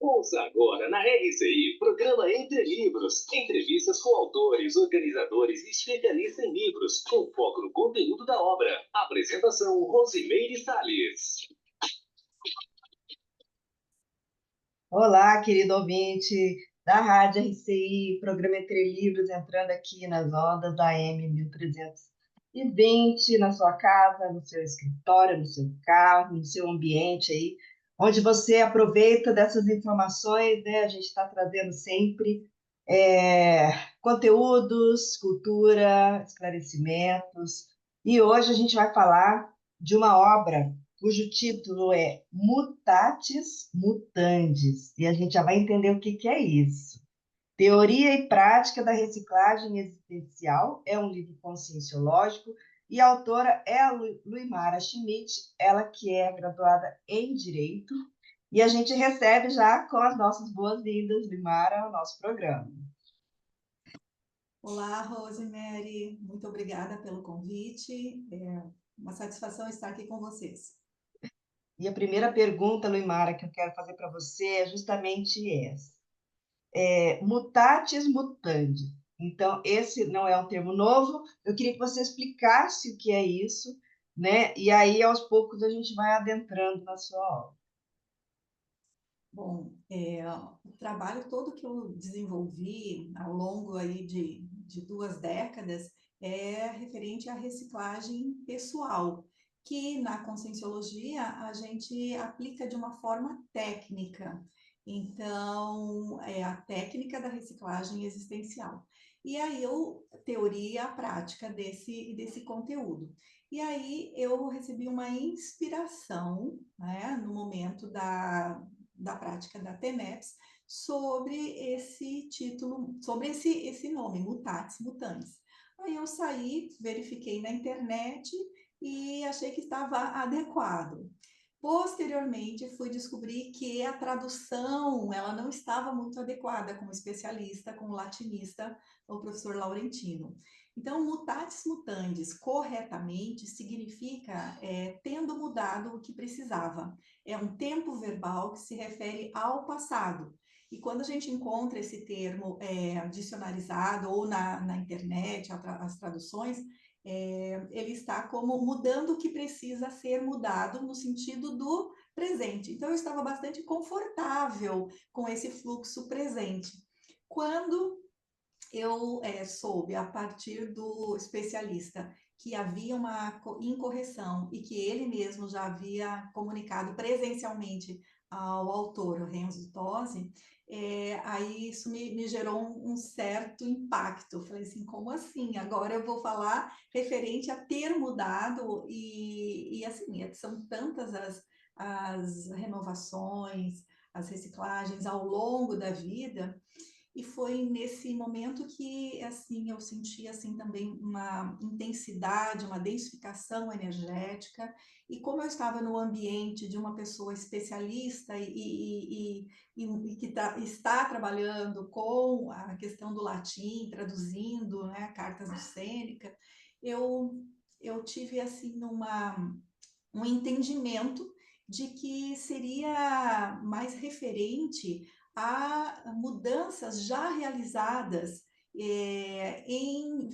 Ouça agora na RCI, programa Entre Livros. Entrevistas com autores, organizadores e especialistas em livros, com foco no conteúdo da obra. Apresentação, Rosimeire Salles. Olá, querido ouvinte da Rádio RCI, programa Entre Livros, entrando aqui nas ondas da AM 1320, na sua casa, no seu escritório, no seu carro, no seu ambiente aí, onde você aproveita dessas informações, né? A gente está trazendo sempre é, conteúdos, cultura, esclarecimentos, e hoje a gente vai falar de uma obra cujo título é Mutatis Mutandis, e a gente já vai entender o que que é isso. Teoria e Prática da Reciclagem Existencial é um livro conscienciológico e a autora é a Luimara Schmidt, ela que é graduada em Direito, e a gente recebe já com as nossas boas-vindas, Luimara, ao nosso programa. Olá, Rosemary, muito obrigada pelo convite. É uma satisfação estar aqui com vocês. E a primeira pergunta, Luimara, que eu quero fazer para você é justamente essa. Mutatis mutandis. Então, esse não é um termo novo. Eu queria que você explicasse o que é isso, né? E aí, aos poucos, a gente vai adentrando na sua obra. Bom, o trabalho todo que eu desenvolvi ao longo aí de 2 décadas é referente à reciclagem pessoal, que na Conscienciologia a gente aplica de uma forma técnica. Então, é a técnica da reciclagem existencial. E aí eu teoria a prática desse conteúdo. E aí eu recebi uma inspiração, né, no momento da prática da TENEPS sobre esse título, sobre esse nome, Mutatis Mutandis. Aí eu saí, verifiquei na internet e achei que estava adequado. Posteriormente, fui descobrir que a tradução ela não estava muito adequada com o especialista, com o latinista, o professor Laurentino. Então, mutatis mutandis, corretamente, significa tendo mudado o que precisava. É um tempo verbal que se refere ao passado. E quando a gente encontra esse termo dicionarizado ou na internet, as traduções, ele está como mudando o que precisa ser mudado no sentido do presente. Então, eu estava bastante confortável com esse fluxo presente. Quando eu soube, a partir do especialista, que havia uma incorreção e que ele mesmo já havia comunicado presencialmente ao autor, o Renzo Tosi, aí isso me gerou um certo impacto. Falei assim, como assim? Agora eu vou falar referente a ter mudado e assim, são tantas as renovações, as reciclagens ao longo da vida. E foi nesse momento que, assim, eu senti, assim, também uma intensidade, uma densificação energética. E como eu estava no ambiente de uma pessoa especialista e que está trabalhando com a questão do latim, traduzindo, né, cartas do Sêneca, eu tive, assim, um entendimento de que seria mais referente a mudanças já realizadas em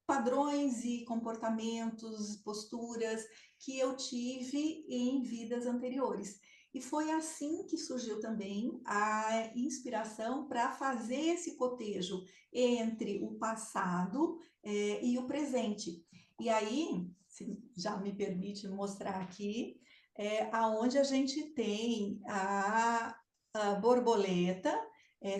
padrões e comportamentos, posturas que eu tive em vidas anteriores. E foi assim que surgiu também a inspiração para fazer esse cotejo entre o passado e o presente. E aí, se já me permite mostrar aqui, aonde a gente tem a borboleta,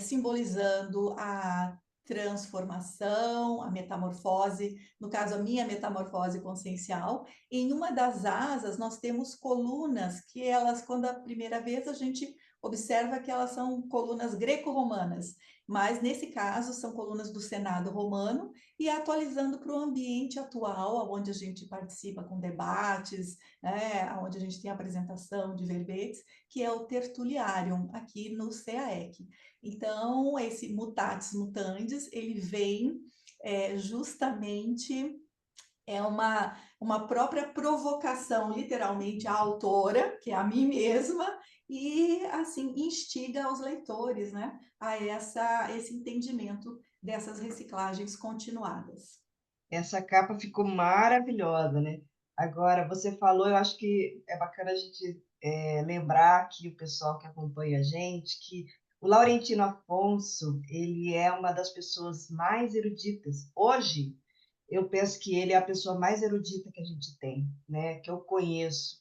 simbolizando a transformação, a metamorfose, no caso, a minha metamorfose consciencial. Em uma das asas, nós temos colunas que elas, quando a primeira vez a gente observa que elas são colunas greco-romanas, mas nesse caso são colunas do Senado romano e atualizando para o ambiente atual, onde a gente participa com debates, onde a gente tem apresentação de verbetes, que é o Tertuliarium, aqui no CAEC. Então, esse Mutatis Mutandis, ele vem justamente uma própria provocação, literalmente, à autora, que é a mim mesma, e, assim, instiga os leitores, né, a esse entendimento dessas reciclagens continuadas. Essa capa ficou maravilhosa, né? Agora, você falou, eu acho que é bacana a gente lembrar aqui o pessoal que acompanha a gente, que o Laurentino Afonso, ele é uma das pessoas mais eruditas. Hoje, eu penso que ele é a pessoa mais erudita que a gente tem, né? Que eu conheço,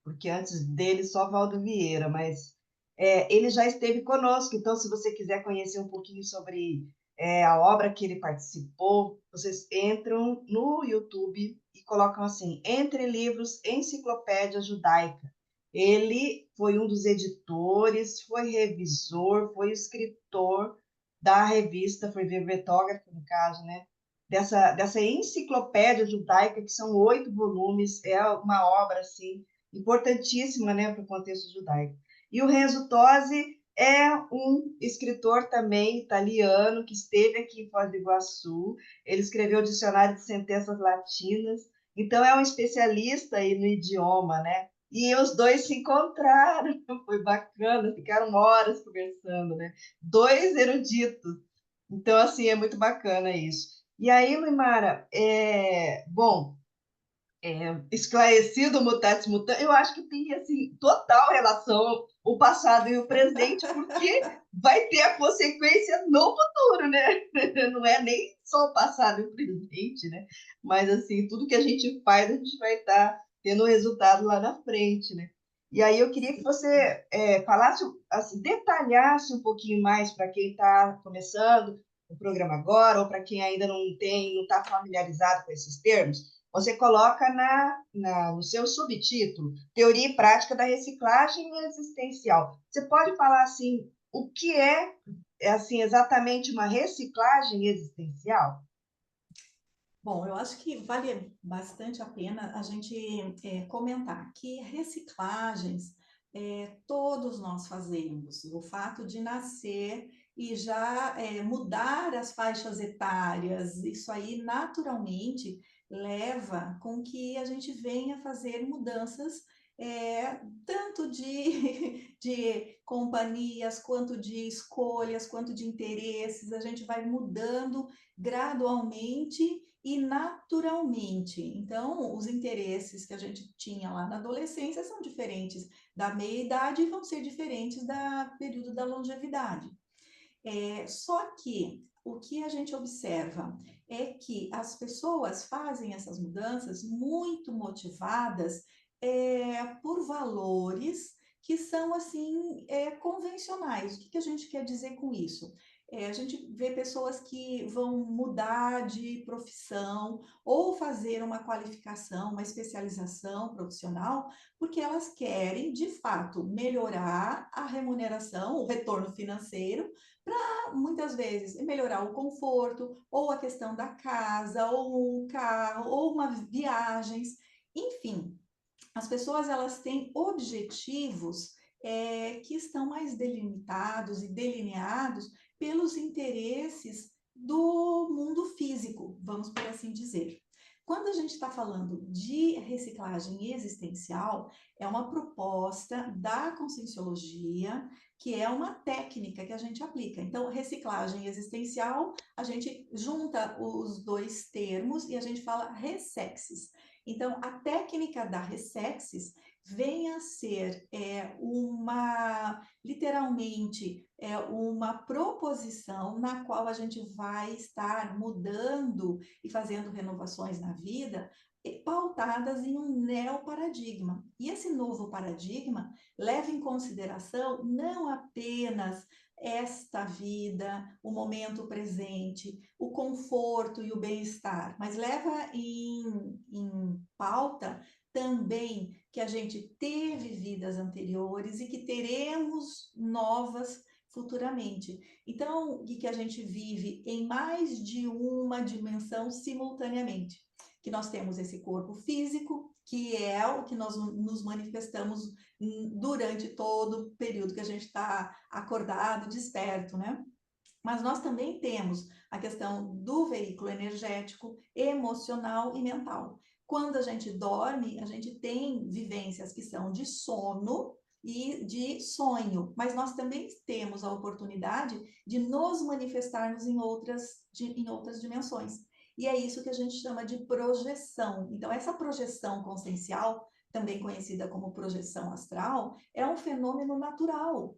porque antes dele só Valdo Vieira, mas ele já esteve conosco, então se você quiser conhecer um pouquinho sobre a obra que ele participou, vocês entram no YouTube e colocam assim, Entre Livros, Enciclopédia Judaica. Ele foi um dos editores, foi revisor, foi escritor da revista, foi verbetógrafo, no caso, né? Dessa enciclopédia judaica, que são 8 volumes, é uma obra, assim, importantíssima, né, para o contexto judaico. E o Renzo Tosi é um escritor também italiano que esteve aqui em Foz do Iguaçu. Ele escreveu o Dicionário de Sentenças Latinas, então é um especialista aí no idioma, né? E os dois se encontraram, foi bacana, ficaram horas conversando, né? Dois eruditos. Então, assim, é muito bacana isso. E aí, Luimara, bom, esclarecido mutatis mutandis, eu acho que tem assim total relação o passado e o presente, porque vai ter a consequência no futuro, né? Não é nem só o passado e o presente, né? Mas assim, tudo que a gente faz, a gente vai estar tendo resultado lá na frente, né? E aí eu queria que você falasse, assim, detalhasse um pouquinho mais para quem está começando o programa agora, ou para quem ainda não está familiarizado com esses termos. Você coloca no seu subtítulo Teoria e Prática da Reciclagem Existencial. Você pode falar assim, o que é assim, exatamente uma reciclagem existencial? Bom, eu acho que vale bastante a pena a gente comentar que reciclagens todos nós fazemos. O fato de nascer e já mudar as faixas etárias, isso aí naturalmente leva com que a gente venha fazer mudanças tanto de companhias, quanto de escolhas, quanto de interesses, a gente vai mudando gradualmente e naturalmente. Então, os interesses que a gente tinha lá na adolescência são diferentes da meia-idade e vão ser diferentes do período da longevidade. Só que o que a gente observa é que as pessoas fazem essas mudanças muito motivadas por valores que são assim convencionais. O que a gente quer dizer com isso? A gente vê pessoas que vão mudar de profissão ou fazer uma qualificação, uma especialização profissional, porque elas querem, de fato, melhorar a remuneração, o retorno financeiro, para muitas vezes melhorar o conforto, ou a questão da casa, ou um carro, ou uma viagens, enfim. As pessoas elas têm objetivos que estão mais delimitados e delineados pelos interesses do mundo físico, vamos por assim dizer. Quando a gente está falando de reciclagem existencial, é uma proposta da Conscienciologia, que é uma técnica que a gente aplica. Então, reciclagem existencial, a gente junta os dois termos e a gente fala ressexis. Então, a técnica da ressexis vem a ser literalmente, uma proposição na qual a gente vai estar mudando e fazendo renovações na vida, pautadas em um neoparadigma. E esse novo paradigma leva em consideração não apenas esta vida, o momento presente, o conforto e o bem-estar, mas leva em pauta também que a gente teve vidas anteriores e que teremos novas futuramente. Então, e que a gente vive em mais de uma dimensão simultaneamente. Que nós temos esse corpo físico, que é o que nós nos manifestamos durante todo o período que a gente está acordado, desperto, né? Mas nós também temos a questão do veículo energético, emocional e mental. Quando a gente dorme, a gente tem vivências que são de sono e de sonho, mas nós também temos a oportunidade de nos manifestarmos em outras dimensões. E é isso que a gente chama de projeção. Então, essa projeção consciencial, também conhecida como projeção astral, é um fenômeno natural.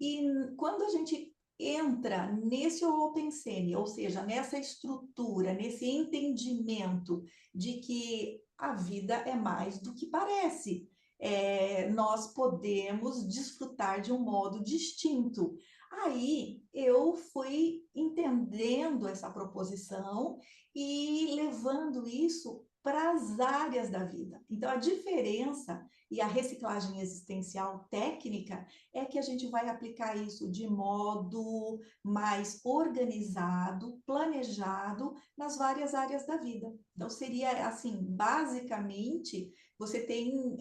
E quando a gente entra nesse Holopensene, ou seja, nessa estrutura, nesse entendimento de que a vida é mais do que parece, nós podemos desfrutar de um modo distinto. Aí eu fui entendendo essa proposição e levando isso para as áreas da vida. Então, a diferença e a reciclagem existencial técnica é que a gente vai aplicar isso de modo mais organizado, planejado nas várias áreas da vida. Então, seria assim, basicamente, você tem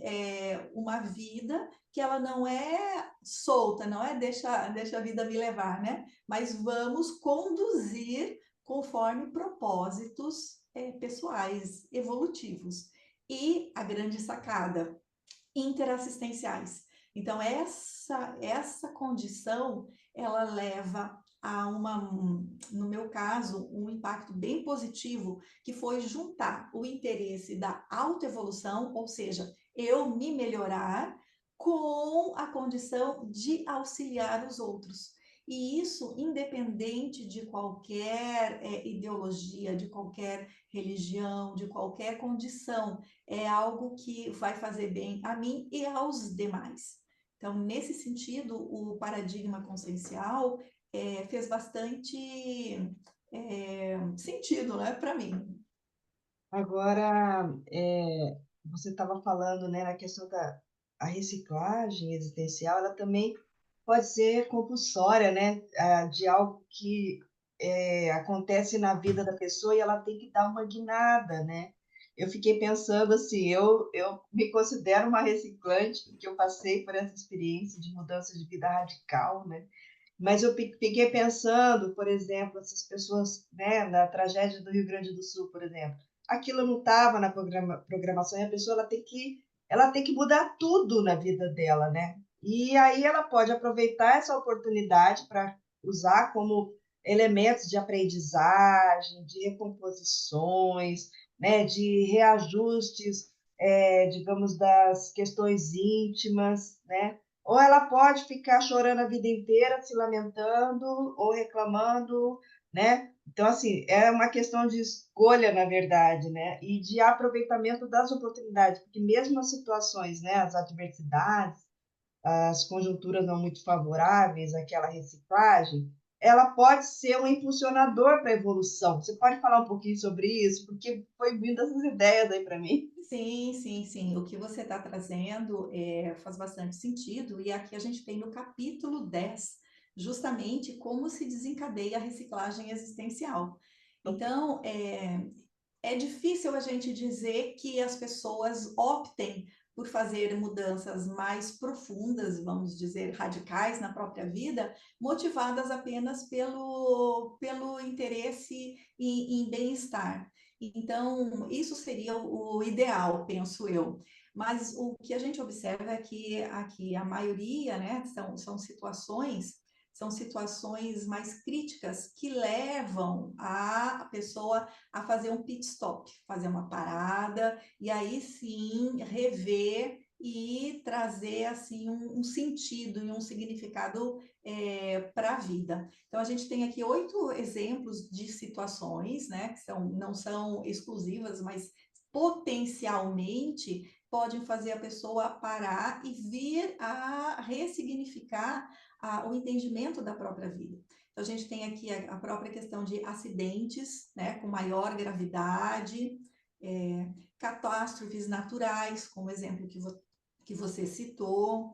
uma vida que ela não é solta, não é deixa a vida me levar, né? Mas vamos conduzir conforme propósitos pessoais, evolutivos. E a grande sacada, interassistenciais. Então, essa condição, ela leva a no meu caso, um impacto bem positivo, que foi juntar o interesse da autoevolução, ou seja, eu me melhorar, com a condição de auxiliar os outros. E isso independente de qualquer ideologia, de qualquer religião, de qualquer condição, é algo que vai fazer bem a mim e aos demais. Então, nesse sentido, o paradigma consciencial fez bastante sentido, né, para mim. Agora, você estava falando, né, na questão da a reciclagem existencial, ela também pode ser compulsória, né, de algo que acontece na vida da pessoa e ela tem que dar uma guinada, né? Eu fiquei pensando assim, eu me considero uma reciclante, porque eu passei por essa experiência de mudança de vida radical, né? Mas eu fiquei pensando, por exemplo, essas pessoas, né, na tragédia do Rio Grande do Sul, por exemplo, aquilo não estava na programação e a pessoa ela tem que mudar tudo na vida dela, né? E aí ela pode aproveitar essa oportunidade para usar como elementos de aprendizagem, de recomposições, né, de reajustes, digamos, das questões íntimas, né? Ou ela pode ficar chorando a vida inteira, se lamentando ou reclamando, né? Então, assim, é uma questão de escolha, na verdade, né? E de aproveitamento das oportunidades, porque mesmo as situações, né, as adversidades, as conjunturas não muito favoráveis àquela reciclagem, ela pode ser um impulsionador para a evolução. Você pode falar um pouquinho sobre isso? Porque foi vindo essas ideias aí para mim. Sim, sim, sim. O que você está trazendo faz bastante sentido, e aqui a gente tem no capítulo 10, justamente como se desencadeia a reciclagem existencial. Então, é difícil a gente dizer que as pessoas optem por fazer mudanças mais profundas, vamos dizer, radicais na própria vida, motivadas apenas pelo interesse em bem-estar. Então, isso seria o ideal, penso eu. Mas o que a gente observa é que aqui a maioria, né, são situações mais críticas que levam a pessoa a fazer um pit stop, fazer uma parada, e aí sim rever e trazer assim um sentido e um significado para a vida. Então a gente tem aqui 8 exemplos de situações, né, que não são exclusivas, mas potencialmente podem fazer a pessoa parar e vir a ressignificar o entendimento da própria vida. Então, a gente tem aqui a própria questão de acidentes, né, com maior gravidade, catástrofes naturais, como o exemplo que você citou,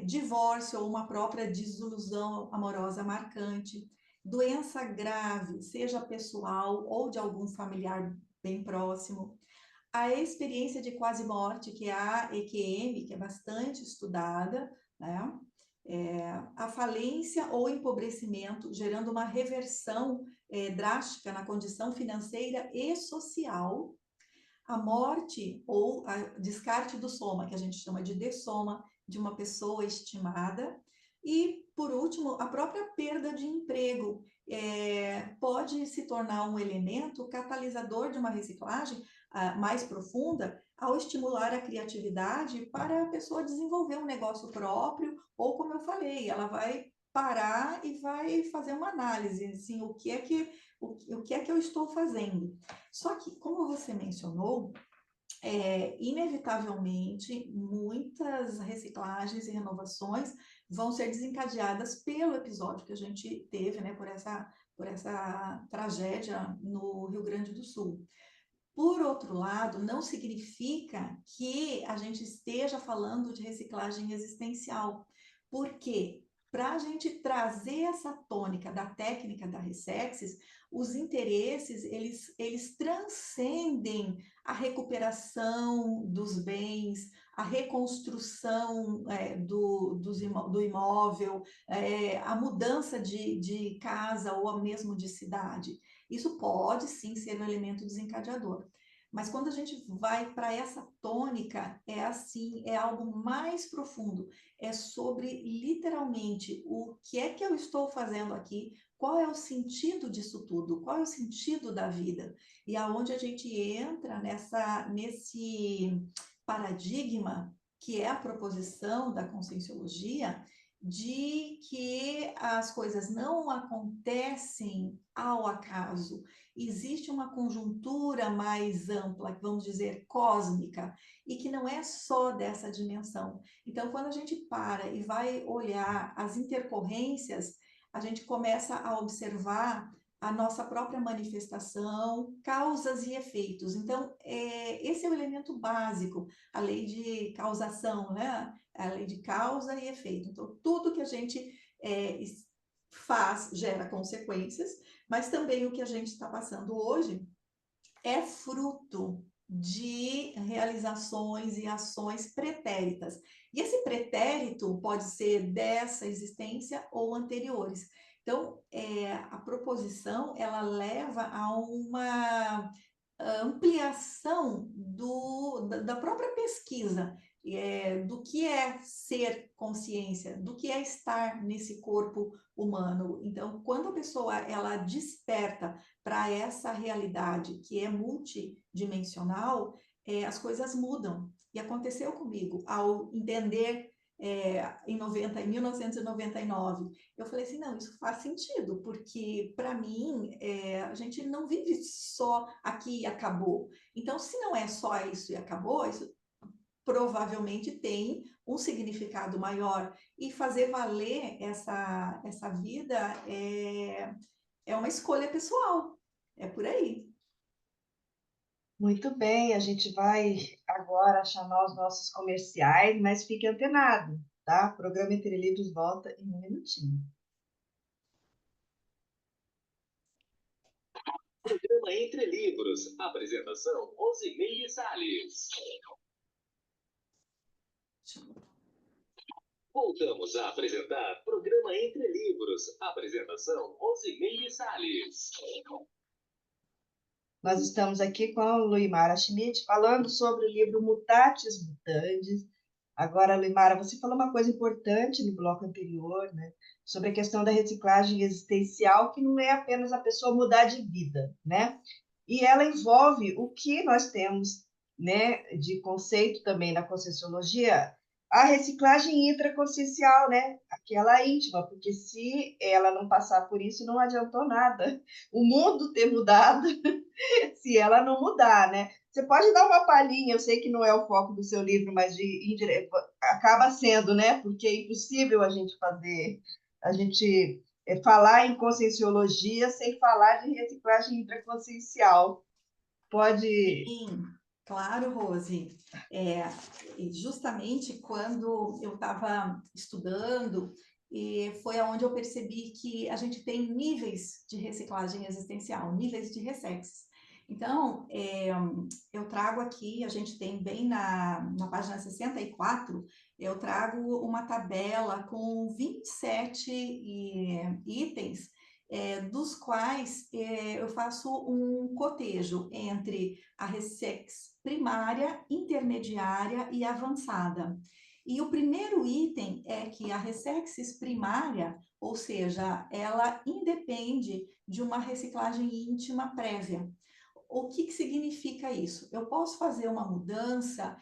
divórcio ou uma própria desilusão amorosa marcante, doença grave, seja pessoal ou de algum familiar bem próximo, a experiência de quase morte, que é a EQM, que é bastante estudada, né? A falência ou empobrecimento, gerando uma reversão drástica na condição financeira e social, a morte ou a descarte do soma, que a gente chama de dessoma, de uma pessoa estimada. E, por último, a própria perda de emprego pode se tornar um elemento catalisador de uma reciclagem mais profunda, ao estimular a criatividade para a pessoa desenvolver um negócio próprio, ou, como eu falei, ela vai parar e vai fazer uma análise, assim, o que é que eu estou fazendo. Só que, como você mencionou, inevitavelmente, muitas reciclagens e renovações vão ser desencadeadas pelo episódio que a gente teve, né, por essa tragédia no Rio Grande do Sul. Por outro lado, não significa que a gente esteja falando de reciclagem existencial, porque para a gente trazer essa tônica da técnica da Ressexis, os interesses, eles transcendem a recuperação dos bens, a reconstrução do imóvel, a mudança de casa ou mesmo de cidade. Isso pode sim ser um elemento desencadeador. Mas quando a gente vai para essa tônica, é assim, é algo mais profundo. É sobre literalmente o que é que eu estou fazendo aqui, qual é o sentido disso tudo, qual é o sentido da vida. E aonde a gente entra nesse paradigma que é a proposição da conscienciologia, de que as coisas não acontecem ao acaso. Existe uma conjuntura mais ampla, vamos dizer, cósmica, e que não é só dessa dimensão. Então, quando a gente para e vai olhar as intercorrências, a gente começa a observar a nossa própria manifestação, causas e efeitos. Então, esse é o elemento básico, a lei de causação, né? A lei de causa e efeito. Então, tudo que a gente faz gera consequências, mas também o que a gente está passando hoje é fruto de realizações e ações pretéritas. E esse pretérito pode ser dessa existência ou anteriores. Então, a proposição, ela leva a uma ampliação da própria pesquisa, do que é ser consciência, do que é estar nesse corpo humano. Então, quando a pessoa ela desperta para essa realidade que é multidimensional, as coisas mudam. E aconteceu comigo, ao entender em 1999, eu falei assim, não, isso faz sentido, porque para mim, a gente não vive só aqui e acabou. Então, se não é só isso e acabou, isso provavelmente tem um significado maior. E fazer valer essa vida é uma escolha pessoal. É por aí. Muito bem, a gente vai agora chamar os nossos comerciais, mas fique antenado, tá? O programa Entre Livros volta em um minutinho. Programa Entre Livros. Apresentação, Rosimeire Salles. Voltamos a apresentar Programa Entre Livros. Apresentação, Rosimeire Salles. Nós estamos aqui com a Luimara Schmidt falando sobre o livro Mutatis Mutandis. Agora, Luimara, você falou uma coisa importante no bloco anterior, né? Sobre a questão da reciclagem existencial, que não é apenas a pessoa mudar de vida, né? E ela envolve o que nós temos, né, de conceito também na Conscienciologia, a reciclagem intraconsciencial, né? Aquela íntima, porque se ela não passar por isso, não adiantou nada. O mundo ter mudado se ela não mudar, né? Você pode dar uma palhinha, eu sei que não é o foco do seu livro, mas acaba sendo, né? Porque é impossível a gente falar em conscienciologia sem falar de reciclagem intraconsciencial. Pode. Sim, claro, Rose. E justamente quando eu estava estudando, e foi aonde eu percebi que a gente tem níveis de reciclagem existencial, níveis de ressexes. Então, eu trago aqui, a gente tem bem na página 64, eu trago uma tabela com 27 itens dos quais eu faço um cotejo entre a Ressex primária, intermediária e avançada. E o primeiro item é que a Ressexis primária, ou seja, ela independe de uma reciclagem íntima prévia. O que significa isso? Eu posso fazer uma mudança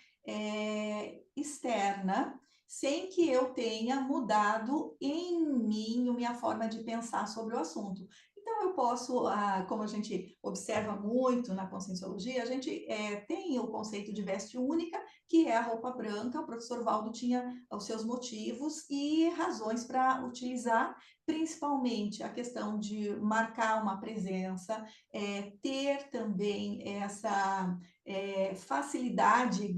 externa sem que eu tenha mudado em mim a minha forma de pensar sobre o assunto. Então, eu posso, como a gente observa muito na Conscienciologia, a gente tem o conceito de veste única, que é a roupa branca. O professor Valdo tinha os seus motivos e razões para utilizar, principalmente a questão de marcar uma presença, ter também essa facilidade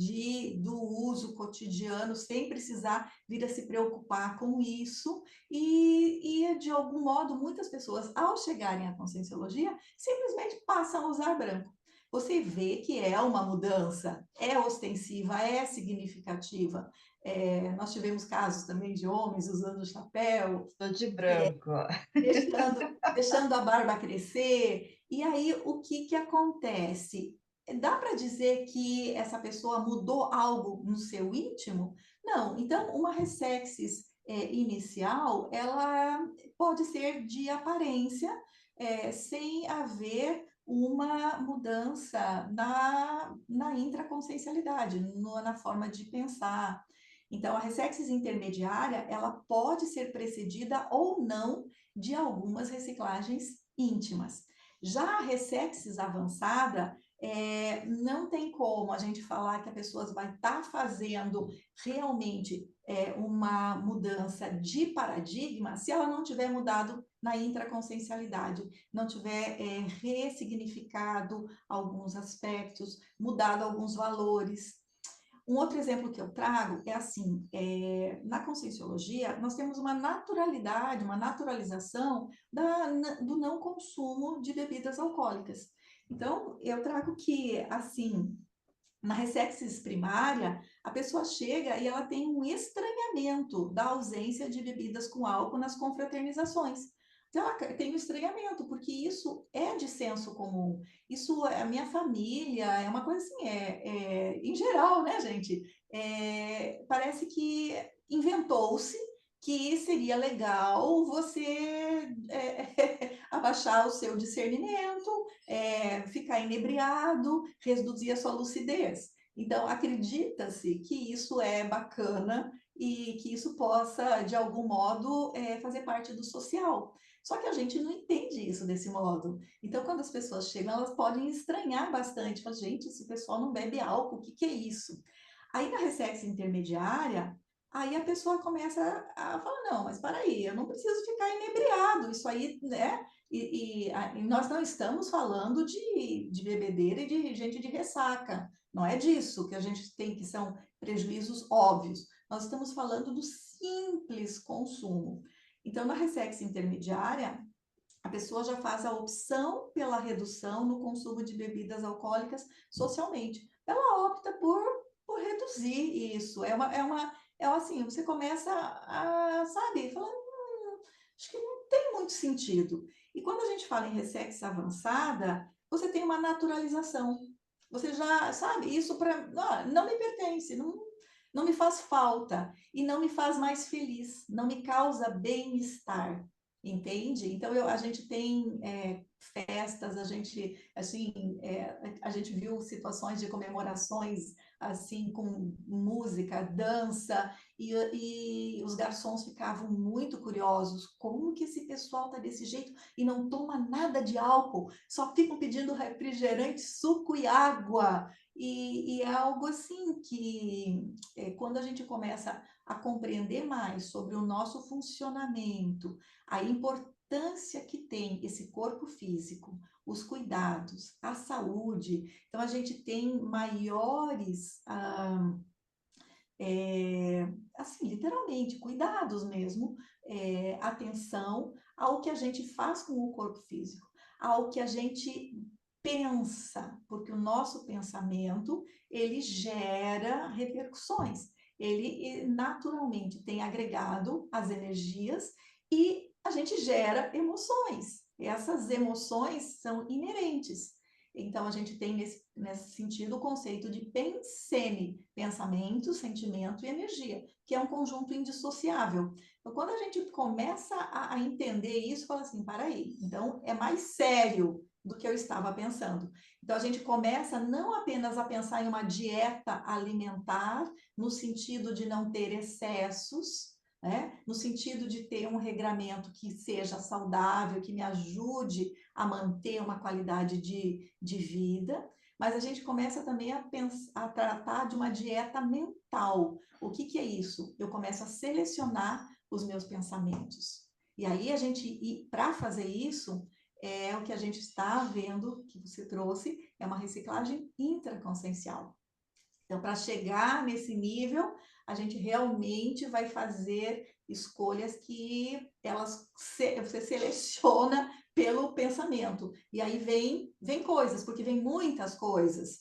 do uso cotidiano, sem precisar vir a se preocupar com isso, e de algum modo, muitas pessoas, ao chegarem à Conscienciologia, simplesmente passam a usar branco. Você vê que é uma mudança, é ostensiva, é significativa. Nós tivemos casos também de homens usando chapéu, Estou de branco. deixando a barba crescer. E aí, o que acontece? Dá para dizer que essa pessoa mudou algo no seu íntimo? Não. Então, uma ressexis inicial, ela pode ser de aparência, sem haver uma mudança na intraconsciencialidade, na forma de pensar. Então, a ressexis intermediária, ela pode ser precedida ou não de algumas reciclagens íntimas. Já a ressexis avançada, não tem como a gente falar que a pessoa vai estar fazendo realmente uma mudança de paradigma se ela não tiver mudado na intraconsciencialidade, não tiver ressignificado alguns aspectos, mudado alguns valores. Um outro exemplo que eu trago é assim, na Conscienciologia, nós temos uma naturalidade, uma naturalização do não consumo de bebidas alcoólicas. Então, eu trago que, assim, na ressexis primária, a pessoa chega e ela tem um estranhamento da ausência de bebidas com álcool nas confraternizações. Então, ela tem um estranhamento, porque isso é de senso comum. Isso é a minha família, é uma coisa assim, em geral, né, gente? Parece que inventou-se que seria legal você abaixar o seu discernimento, ficar inebriado, reduzir a sua lucidez. Então, acredita-se que isso é bacana e que isso possa, de algum modo, fazer parte do social. Só que a gente não entende isso desse modo. Então, quando as pessoas chegam, elas podem estranhar bastante. Falam, gente, esse pessoal não bebe álcool, o que é isso? Aí, na ressexia intermediária, aí a pessoa começa a falar, não, mas para aí, eu não preciso ficar inebriado, isso aí, né? E nós não estamos falando de bebedeira e de gente de ressaca. Não é disso que a gente tem, que são prejuízos óbvios. Nós estamos falando do simples consumo. Então, na ressexia intermediária, a pessoa já faz a opção pela redução no consumo de bebidas alcoólicas socialmente. Ela opta por reduzir isso. Assim, você começa sabe, falar, acho que não tem muito sentido. E quando a gente fala em ressexia avançada, você tem uma naturalização. Você já, sabe, isso para não me pertence, não me faz falta e não me faz mais feliz, não me causa bem-estar, entende? Então, a gente tem festas, a gente, assim, a gente viu situações de comemorações, assim, com música, dança, e os garçons ficavam muito curiosos, como que esse pessoal tá desse jeito e não toma nada de álcool, só ficam pedindo refrigerante, suco e água, e é algo assim que, quando a gente começa a compreender mais sobre o nosso funcionamento, a importância que tem esse corpo físico, os cuidados, a saúde, então a gente tem maiores, assim, literalmente, cuidados mesmo, atenção ao que a gente faz com o corpo físico, ao que a gente pensa, porque o nosso pensamento, ele gera repercussões, ele naturalmente tem agregado as energias e a gente gera emoções. Essas emoções são inerentes. Então, a gente tem nesse sentido o conceito de pensene, pensamento, sentimento e energia, que é um conjunto indissociável. Então, quando a gente começa a entender isso, fala assim, para aí, então é mais sério do que eu estava pensando. Então, a gente começa não apenas a pensar em uma dieta alimentar, no sentido de não ter excessos, né? No sentido de ter um regramento que seja saudável, que me ajude a manter uma qualidade de vida, mas a gente começa também a tratar de uma dieta mental. O que é isso? Eu começo a selecionar os meus pensamentos. E aí a gente, para fazer isso, é o que a gente está vendo, que você trouxe, é uma reciclagem intraconsciencial. Então, para chegar nesse nível, a gente realmente vai fazer escolhas que você seleciona pelo pensamento. E aí vem coisas, porque vem muitas coisas.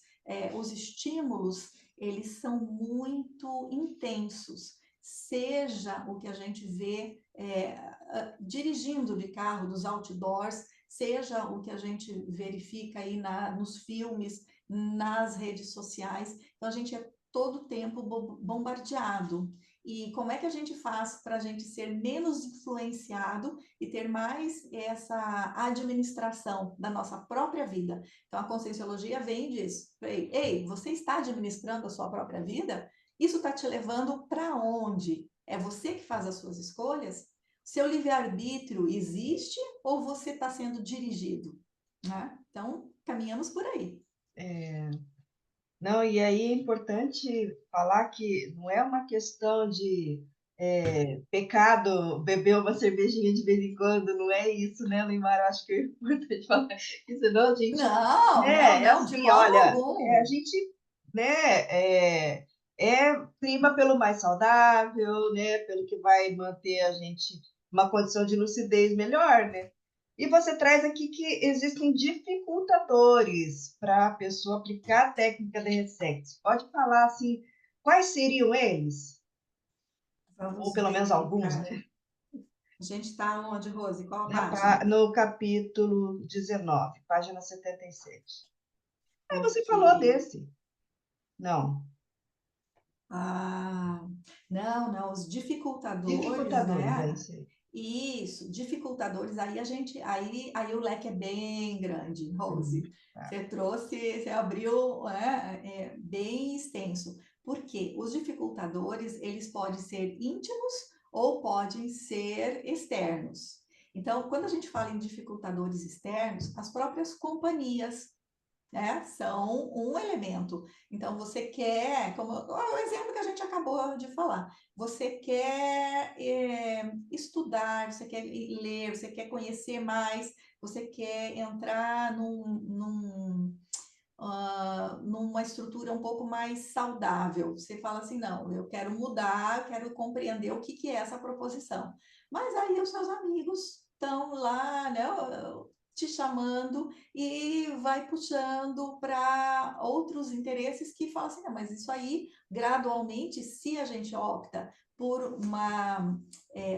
Os estímulos, eles são muito intensos. Seja o que a gente vê dirigindo de carro, dos outdoors, seja o que a gente verifica aí nos filmes, nas redes sociais. Então, a gente é todo o tempo bombardeado. E como é que a gente faz para a gente ser menos influenciado e ter mais essa administração da nossa própria vida? Então, a Conscienciologia vem disso. Ei, você está administrando a sua própria vida? Isso está te levando para onde? É você que faz as suas escolhas? Seu livre-arbítrio existe ou você está sendo dirigido? Né? Então, caminhamos por aí. Não, e aí é importante falar que não é uma questão de pecado beber uma cervejinha de vez em quando, não é isso, né, Neymar? Eu acho que é importante falar isso, senão a gente, Não, não, né, é não, de assim, modo olha, a algum. gente, né, prima pelo mais saudável, né, pelo que vai manter a gente uma condição de lucidez melhor, né? E você traz aqui que existem dificultadores para a pessoa aplicar a técnica da Ressex. Pode falar assim, quais seriam eles? Ou Vamos pelo menos alguns, verificar. né? A gente está onde, Rose? Qual a página? No capítulo 19, página 77. Ah, você Ok. falou desse. Não. Ah, não, não, os dificultadores, Dificultadores, é né? isso aí. Isso, dificultadores, aí o leque é bem grande, Rose. Tá. Você trouxe, você abriu, bem extenso. Por quê? Os dificultadores, eles podem ser íntimos ou podem ser externos. Então, quando a gente fala em dificultadores externos, as próprias companhias, né, são um elemento. Então, você quer, como o exemplo que a gente acabou de falar, você quer estudar, você quer ler, você quer conhecer mais, você quer entrar numa estrutura um pouco mais saudável. Você fala assim, não, eu quero mudar, eu quero compreender o que é essa proposição. Mas aí os seus amigos estão lá, né, te chamando e vai puxando para outros interesses que falam assim, não, mas isso aí, gradualmente, se a gente opta por uma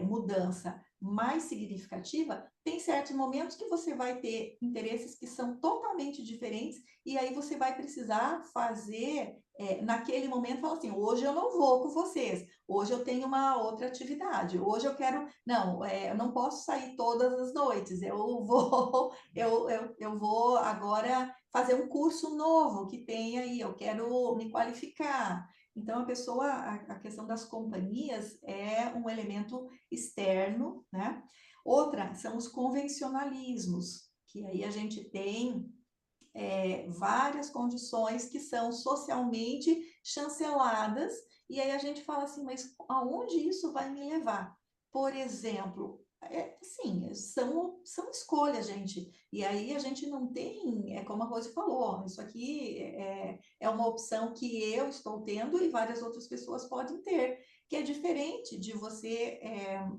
mudança mais significativa, tem certos momentos que você vai ter interesses que são totalmente diferentes e aí você vai precisar fazer, naquele momento, falar assim, hoje eu não vou com vocês, hoje eu tenho uma outra atividade, hoje eu quero, não, eu não posso sair todas as noites, eu vou, eu vou agora fazer um curso novo que tem aí, eu quero me qualificar. Então, a questão das companhias é um elemento externo, né? Outra são os convencionalismos, que aí a gente tem várias condições que são socialmente chanceladas, e aí a gente fala assim, mas aonde isso vai me levar? Por exemplo, sim, são escolhas, gente. E aí a gente não tem, é como a Rose falou, ó, isso aqui é uma opção que eu estou tendo e várias outras pessoas podem ter, que é diferente de você,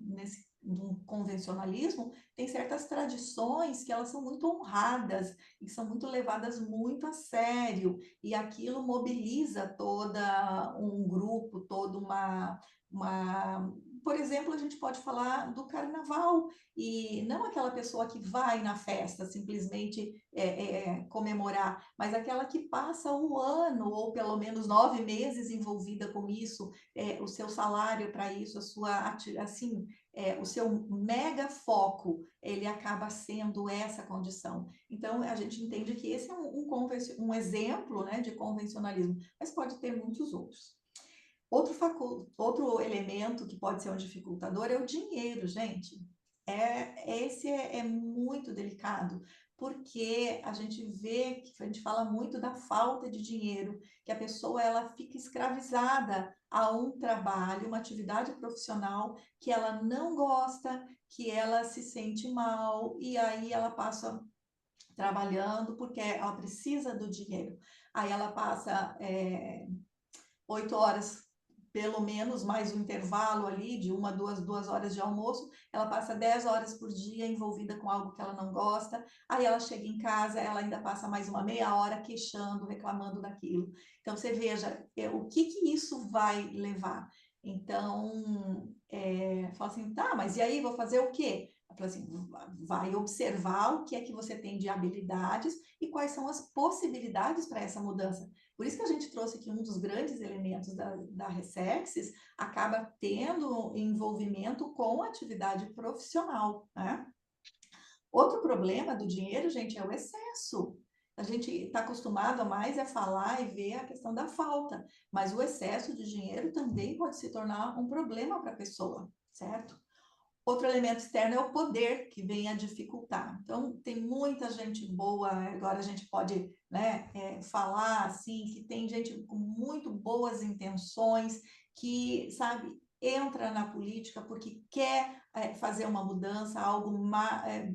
nesse um convencionalismo, tem certas tradições que elas são muito honradas e são muito levadas muito a sério, e aquilo mobiliza toda um grupo, toda uma por exemplo, a gente pode falar do carnaval, e não aquela pessoa que vai na festa simplesmente comemorar, mas aquela que passa o ano, ou pelo menos 9 meses envolvida com isso, o seu salário para isso, a sua, assim, o seu mega foco, ele acaba sendo essa condição. Então, a gente entende que esse é um exemplo, né, de convencionalismo, mas pode ter muitos outros. Outro elemento que pode ser um dificultador é o dinheiro, gente. Esse é muito delicado, porque a gente vê, que a gente fala muito da falta de dinheiro, que a pessoa ela fica escravizada a um trabalho, uma atividade profissional que ela não gosta, que ela se sente mal, e aí ela passa trabalhando porque ela precisa do dinheiro. Aí ela passa 8 horas, pelo menos, mais um intervalo ali de 1, 2 horas de almoço, ela passa 10 horas por dia envolvida com algo que ela não gosta, aí ela chega em casa, ela ainda passa mais uma meia hora queixando, reclamando daquilo. Então, você veja o que isso vai levar. Então, fala assim, tá, mas e aí, vou fazer o quê? Ela fala assim, vai observar o que é que você tem de habilidades e quais são as possibilidades para essa mudança. Por isso que a gente trouxe aqui um dos grandes elementos da Ressexis, acaba tendo envolvimento com a atividade profissional, né? Outro problema do dinheiro, gente, é o excesso. A gente está acostumado a mais a falar e ver a questão da falta, mas o excesso de dinheiro também pode se tornar um problema para a pessoa, certo? Outro elemento externo é o poder, que vem a dificultar. Então, tem muita gente boa, agora a gente pode, né, falar assim, que tem gente com muito boas intenções, que, sabe, entra na política porque quer fazer uma mudança, algo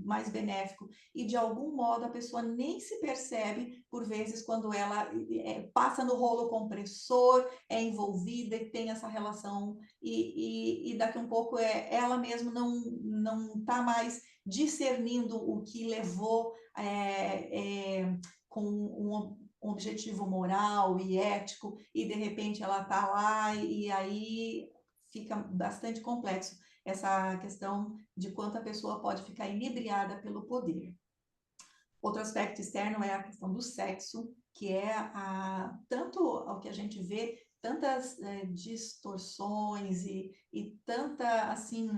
mais benéfico, e de algum modo a pessoa nem se percebe, por vezes, quando ela passa no rolo compressor, é envolvida e tem essa relação e daqui a um pouco ela mesma não está mais discernindo o que levou com um objetivo moral e ético, e de repente ela está lá e aí fica bastante complexo essa questão de quanto a pessoa pode ficar inebriada pelo poder. Outro aspecto externo é a questão do sexo, que é tanto ao que a gente vê, tantas distorções e tanta, assim,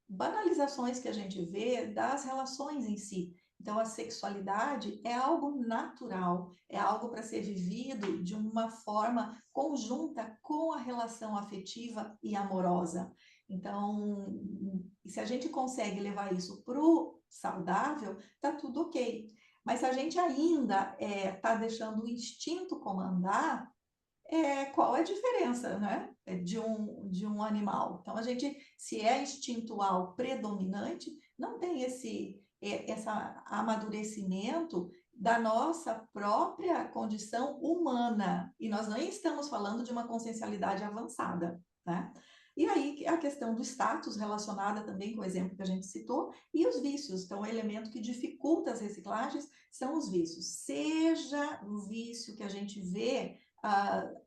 banalizações que a gente vê das relações em si. Então, a sexualidade é algo natural, é algo para ser vivido de uma forma conjunta com a relação afetiva e amorosa. Então, se a gente consegue levar isso para o saudável, tá tudo ok. Mas se a gente ainda está deixando o instinto comandar, qual é a diferença, né, de um animal? Então, a gente, se é instintual predominante, não tem esse amadurecimento da nossa própria condição humana. E nós nem estamos falando de uma consciencialidade avançada, né? E aí a questão do status relacionada também com o exemplo que a gente citou, e os vícios. Então, o elemento que dificulta as reciclagens são os vícios. Seja o vício que a gente vê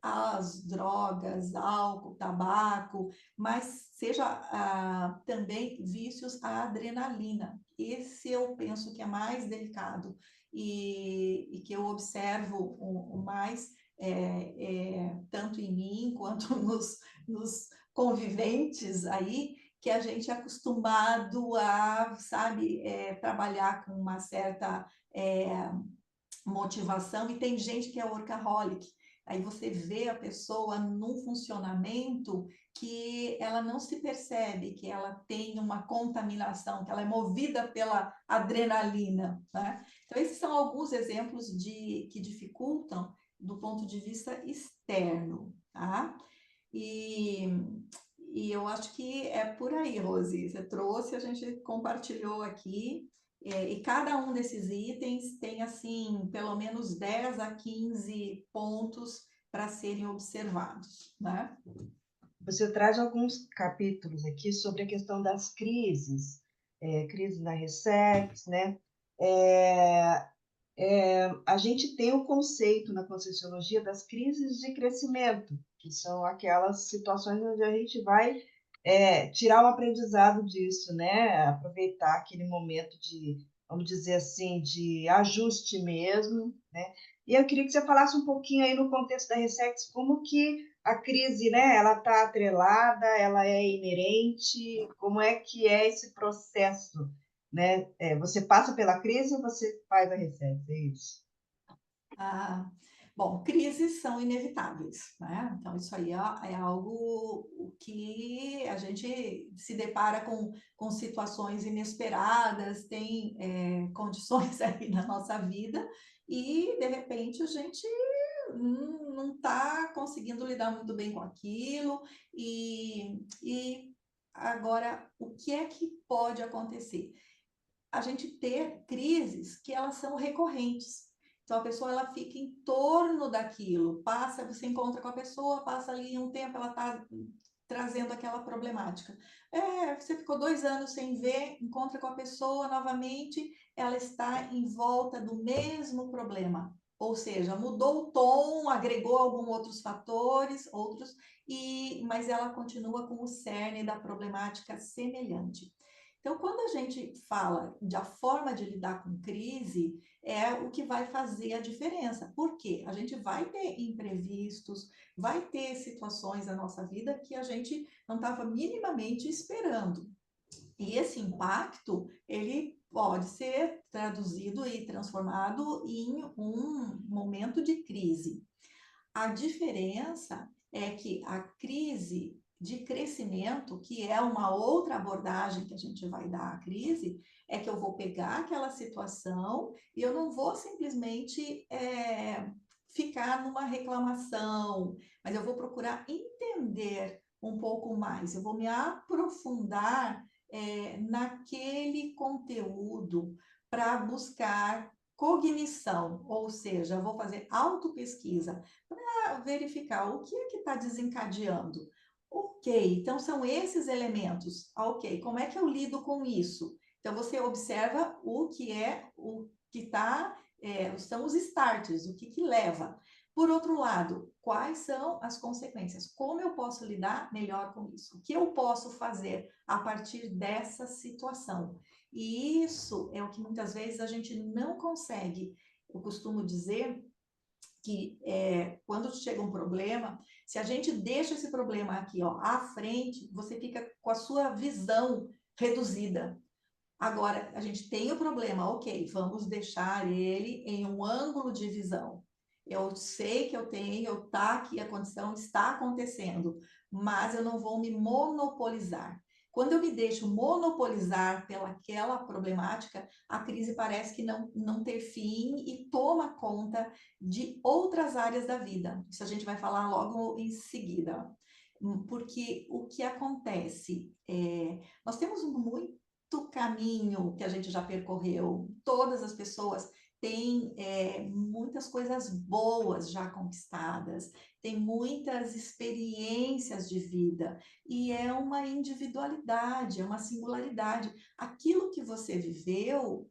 as drogas, álcool, tabaco, mas seja também vícios à adrenalina. Esse eu penso que é mais delicado e que eu observo o mais, tanto em mim quanto nos conviventes aí, que a gente é acostumado a, sabe, trabalhar com uma certa motivação, e tem gente que é workaholic. Aí você vê a pessoa num funcionamento que ela não se percebe, que ela tem uma contaminação, que ela é movida pela adrenalina, né? Então, esses são alguns exemplos que dificultam do ponto de vista externo, tá? E, e eu acho que é por aí, Rosi. Você trouxe, a gente compartilhou aqui, e cada um desses itens tem, assim, pelo menos 10 a 15 pontos para serem observados, né? Você traz alguns capítulos aqui sobre a questão das crises, crise na Ressex, né? A gente tem o conceito na Conscienciologia das crises de crescimento, que são aquelas situações onde a gente vai tirar um aprendizado disso, né? Aproveitar aquele momento de, vamos dizer assim, de ajuste mesmo, né? E eu queria que você falasse um pouquinho aí no contexto da Ressex, como que a crise, né? Ela está atrelada, ela é inerente, como é que é esse processo, né? Você passa pela crise ou você faz a Ressex, é isso? Ah, bom, crises são inevitáveis, né? Então, isso aí é algo que a gente se depara com situações inesperadas, tem condições aí na nossa vida, e de repente a gente não está conseguindo lidar muito bem com aquilo, e agora, o que é que pode acontecer? A gente ter crises que elas são recorrentes. Então a pessoa ela fica em torno daquilo, passa, você encontra com a pessoa, passa ali um tempo, ela está trazendo aquela problemática. Você ficou 2 anos sem ver, encontra com a pessoa novamente, ela está em volta do mesmo problema. Ou seja, mudou o tom, agregou alguns outros fatores, mas ela continua com o cerne da problemática semelhante. Então, quando a gente fala da forma de lidar com crise, é o que vai fazer a diferença. Por quê? A gente vai ter imprevistos, vai ter situações na nossa vida que a gente não estava minimamente esperando. E esse impacto, ele pode ser traduzido e transformado em um momento de crise. A diferença é que a crise de crescimento, que é uma outra abordagem que a gente vai dar à crise, é que eu vou pegar aquela situação e eu não vou simplesmente ficar numa reclamação, mas eu vou procurar entender um pouco mais, eu vou me aprofundar naquele conteúdo para buscar cognição, ou seja, eu vou fazer autopesquisa para verificar o que é que está desencadeando. Ok, então são esses elementos. Ok, como é que eu lido com isso? Então você observa o que está, são os starters, o que leva. Por outro lado, quais são as consequências? Como eu posso lidar melhor com isso? O que eu posso fazer a partir dessa situação? E isso é o que muitas vezes a gente não consegue. Eu costumo dizer que quando chega um problema, se a gente deixa esse problema aqui, ó, à frente, você fica com a sua visão reduzida. Agora, a gente tem o problema, ok, vamos deixar ele em um ângulo de visão. Eu sei que eu tenho, tá aqui, a condição está acontecendo, mas eu não vou me monopolizar. Quando eu me deixo monopolizar pelaquela problemática, a crise parece que não ter fim e toma conta de outras áreas da vida. Isso a gente vai falar logo em seguida. Porque o que acontece? Nós temos muito caminho que a gente já percorreu, todas as pessoas têm muitas coisas boas já conquistadas, têm muitas experiências de vida, e é uma individualidade, é uma singularidade. Aquilo que você viveu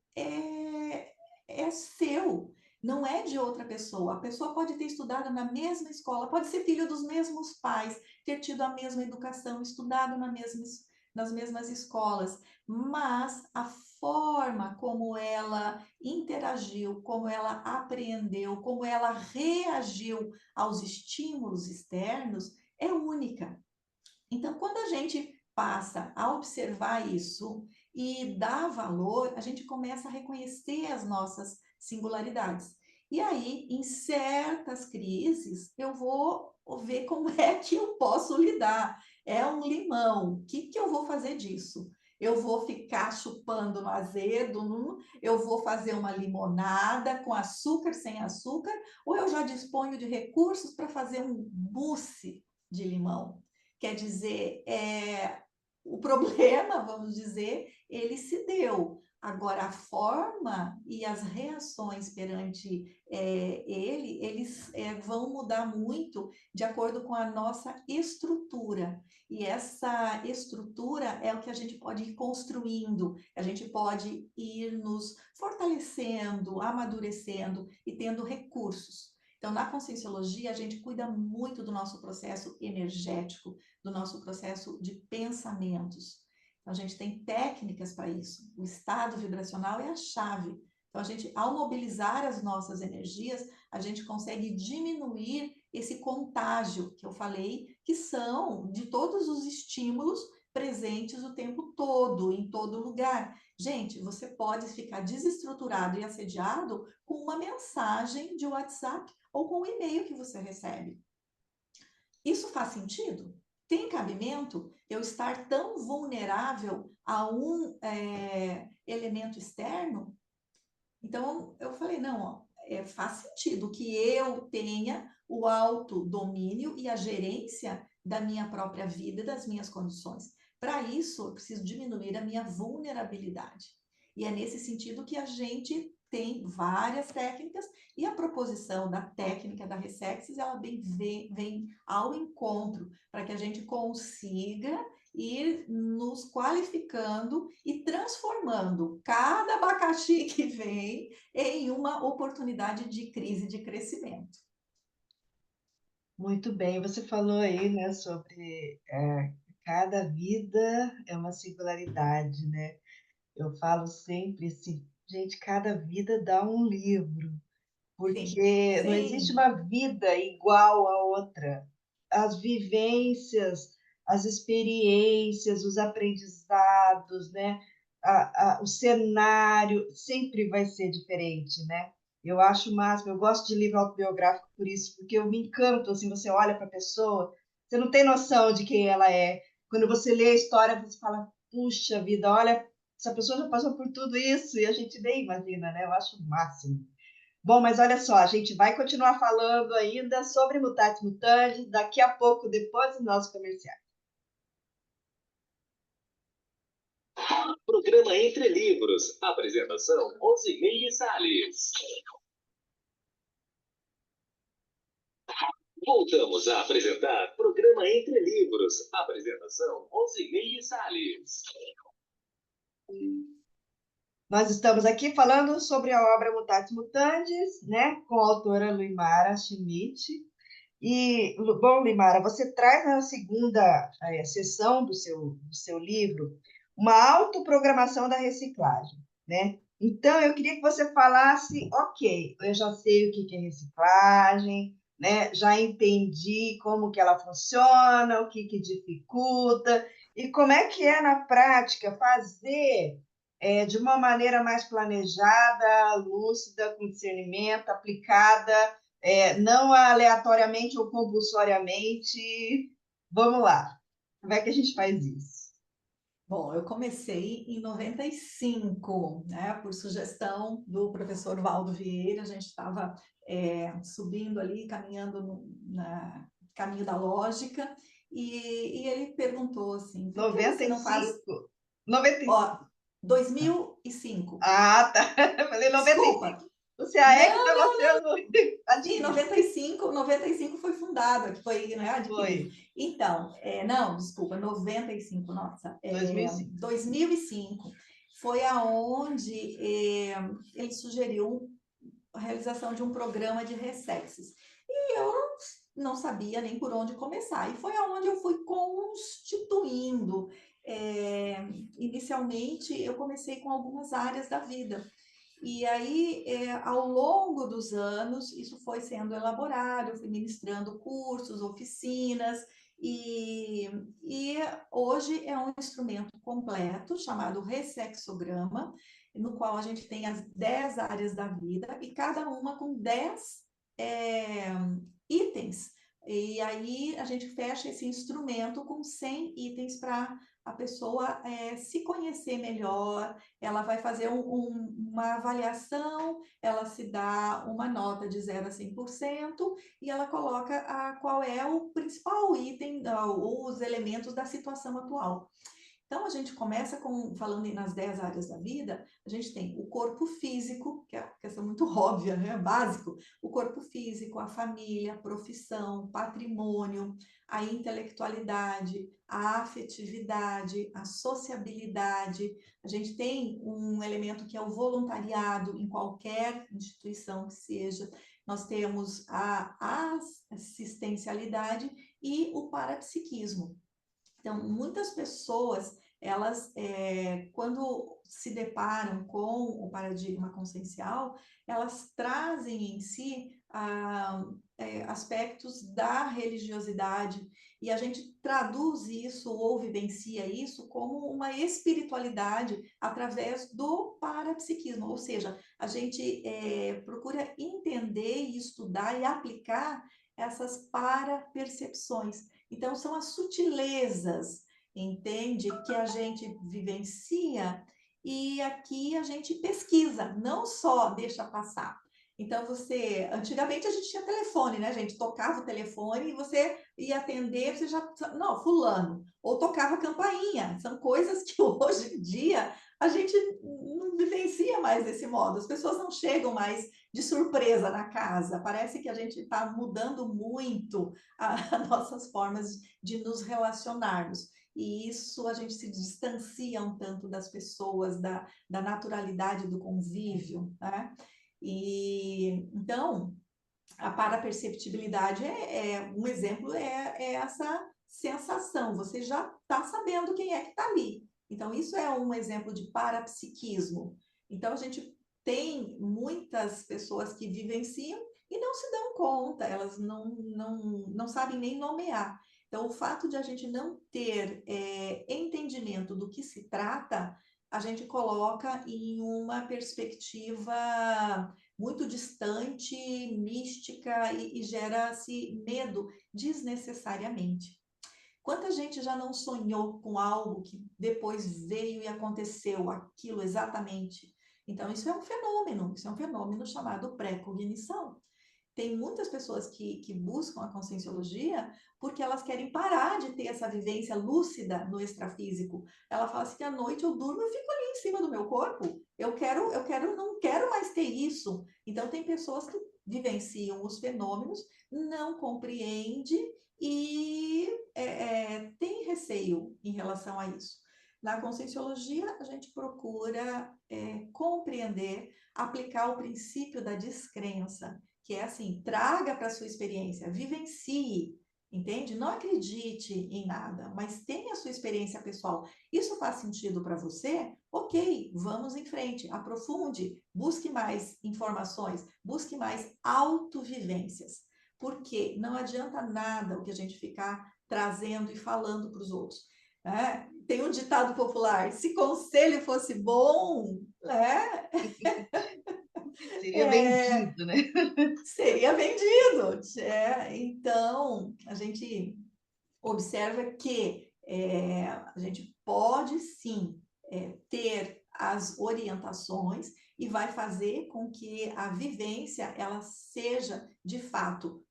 é seu, não é de outra pessoa. A pessoa pode ter estudado na mesma escola, pode ser filho dos mesmos pais, ter tido a mesma educação, estudado nas mesmas escolas, mas a forma como ela interagiu, como ela aprendeu, como ela reagiu aos estímulos externos é única. Então, quando a gente passa a observar isso e dar valor, a gente começa a reconhecer as nossas singularidades. E aí, em certas crises, eu vou ver como é que eu posso lidar. É um limão, o que eu vou fazer disso? Eu vou ficar chupando no azedo, eu vou fazer uma limonada com açúcar, sem açúcar, ou eu já disponho de recursos para fazer um mousse de limão? Quer dizer, o problema, vamos dizer, ele se deu. Agora, a forma e as reações perante eles vão mudar muito de acordo com a nossa estrutura. E essa estrutura é o que a gente pode ir construindo, a gente pode ir nos fortalecendo, amadurecendo e tendo recursos. Então, na Conscienciologia, a gente cuida muito do nosso processo energético, do nosso processo de pensamentos. Então, a gente tem técnicas para isso. O estado vibracional é a chave. Então, a gente, ao mobilizar as nossas energias, a gente consegue diminuir esse contágio que eu falei, que são de todos os estímulos presentes o tempo todo, em todo lugar. Gente, você pode ficar desestruturado e assediado com uma mensagem de WhatsApp ou com o e-mail que você recebe. Isso faz sentido? Tem cabimento eu estar tão vulnerável a um elemento externo? Então, eu falei, não, ó, faz sentido que eu tenha o autodomínio e a gerência da minha própria vida e das minhas condições. Para isso, eu preciso diminuir a minha vulnerabilidade. E é nesse sentido que a gente tem várias técnicas, e a proposição da técnica da Ressexis, ela vem ao encontro para que a gente consiga ir nos qualificando e transformando cada abacaxi que vem em uma oportunidade de crise de crescimento. Muito bem, você falou aí, né, sobre cada vida é uma singularidade, né? Eu falo sempre assim, gente, cada vida dá um livro, Sim, porque não existe sim. uma vida igual à outra. As vivências, as experiências, os aprendizados, né? O cenário sempre vai ser diferente, né? Eu acho o máximo, eu gosto de livro autobiográfico por isso, porque eu me encanto, assim, você olha para a pessoa, você não tem noção de quem ela é. Quando você lê a história, você fala, puxa vida, olha, essa pessoa já passou por tudo isso, e a gente nem imagina, né? Eu acho o máximo. Bom, mas olha só, a gente vai continuar falando ainda sobre Mutatis Mutandis daqui a pouco, depois do nosso comercial. Programa Entre Livros. Apresentação, Rosimeire Salles. Voltamos a apresentar Programa Entre Livros. Apresentação, Rosimeire Salles. Nós estamos aqui falando sobre a obra Mutatis Mutandis, né, com a autora Luimara Schmidt. E, bom, Luimara, você traz na segunda sessão do seu livro uma autoprogramação da reciclagem, né? Então, eu queria que você falasse, ok, eu já sei o que é reciclagem, né? Já entendi como que ela funciona, o que dificulta, e como é que é na prática fazer de uma maneira mais planejada, lúcida, com discernimento, aplicada, não aleatoriamente ou compulsoriamente. Vamos lá. Como é que a gente faz isso? Bom, eu comecei em 95, né, por sugestão do professor Valdo Vieira. A gente estava subindo ali, caminhando no caminho da lógica, e ele perguntou assim, por que você não faz... 95? 95. Ó, 2005. Ah, tá. Eu falei Desculpa. 95. Você é que Não, estava sendo sim, atingida. 95 foi fundado, que foi, né, adquirido. Foi. Então, não, desculpa, 95, nossa, 2005. 2005 foi aonde ele sugeriu a realização de um programa de Ressexis. E eu não sabia nem por onde começar. E foi aonde eu fui constituindo. Inicialmente, eu comecei com algumas áreas da vida. E aí, ao longo dos anos, isso foi sendo elaborado, eu fui ministrando cursos, oficinas, e hoje é um instrumento completo chamado Ressexograma, no qual a gente tem as 10 áreas da vida, e cada uma com 10 itens. E aí a gente fecha esse instrumento com 100 itens para a pessoa se conhecer melhor. Ela vai fazer uma avaliação, ela se dá uma nota de 0 a 100% e ela coloca qual é o principal item, os elementos da situação atual. Então, a gente começa falando nas 10 áreas da vida, a gente tem o corpo físico, que é uma questão muito óbvia, né? Básico. O corpo físico, a família, a profissão, patrimônio, a intelectualidade, a afetividade, a sociabilidade. A gente tem um elemento que é o voluntariado em qualquer instituição que seja. nós temos a assistencialidade e o parapsiquismo. Então, muitas pessoas, elas, quando se deparam com o paradigma consciencial, elas trazem em si aspectos da religiosidade, e a gente traduz isso ou vivencia isso como uma espiritualidade através do parapsiquismo, ou seja, a gente procura entender e estudar e aplicar essas parapercepções. Então, são as sutilezas, entende? Que a gente vivencia e aqui a gente pesquisa, não só deixa passar. Então, antigamente a gente tinha telefone, né, gente? Tocava o telefone e você ia atender, você já, não, fulano. Ou tocava campainha. São coisas que hoje em dia a gente não vivencia mais desse modo. As pessoas não chegam mais de surpresa na casa. Parece que a gente está mudando muito as nossas formas de nos relacionarmos. E isso a gente se distancia um tanto das pessoas, da naturalidade do convívio, né? E então, a paraperceptibilidade um exemplo é essa sensação, você já está sabendo quem é que está ali. Então, isso é um exemplo de parapsiquismo. Então, a gente tem muitas pessoas que vivenciam e não se dão conta, elas não sabem nem nomear. Então, o fato de a gente não ter entendimento do que se trata, a gente coloca em uma perspectiva muito distante, mística e gera-se medo desnecessariamente. Quanta gente já não sonhou com algo que depois veio e aconteceu aquilo exatamente? Então, isso é um fenômeno chamado pré-cognição. Tem muitas pessoas que buscam a conscienciologia porque elas querem parar de ter essa vivência lúcida no extrafísico. Ela fala assim que à noite eu durmo e fico ali em cima do meu corpo. Não quero mais ter isso. Então tem pessoas que vivenciam os fenômenos, não compreende e tem receio em relação a isso. Na conscienciologia, a gente procura compreender, aplicar o princípio da descrença, que é assim, traga para a sua experiência, vivencie, entende? Não acredite em nada, mas tenha a sua experiência pessoal. Isso faz sentido para você? Ok, vamos em frente, aprofunde, busque mais informações, busque mais autovivências, porque não adianta nada o que a gente ficar trazendo e falando para os outros. Tem um ditado popular, se conselho fosse bom, né? Seria vendido, né? Seria vendido. Então, a gente observa que a gente pode sim ter as orientações e vai fazer com que a vivência ela seja de fato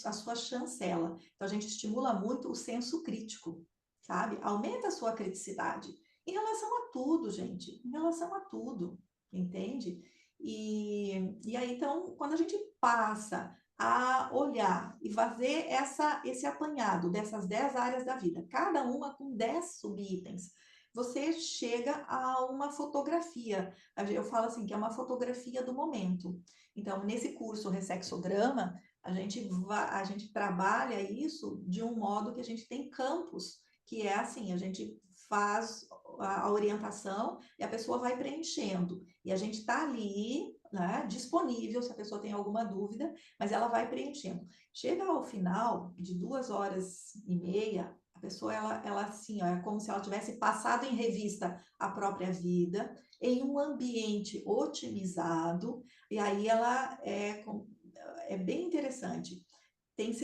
a sua chancela. Então a gente estimula muito o senso crítico, sabe? Aumenta a sua criticidade em relação a tudo, gente, em relação a tudo, entende? E aí então quando a gente passa a olhar e fazer esse apanhado dessas 10 áreas da vida, cada uma com 10 subitens, você chega a uma fotografia. Eu falo assim, que é uma fotografia do momento. Então, nesse curso Ressexograma, a gente trabalha isso de um modo que a gente tem campos, que é assim, a gente faz a orientação e a pessoa vai preenchendo. E a gente está ali, né, disponível se a pessoa tem alguma dúvida, mas ela vai preenchendo. Chega ao final de 2 horas e meia, a pessoa, ela assim, ó, é como se ela tivesse passado em revista a própria vida, em um ambiente otimizado, e aí ela é bem interessante. Tem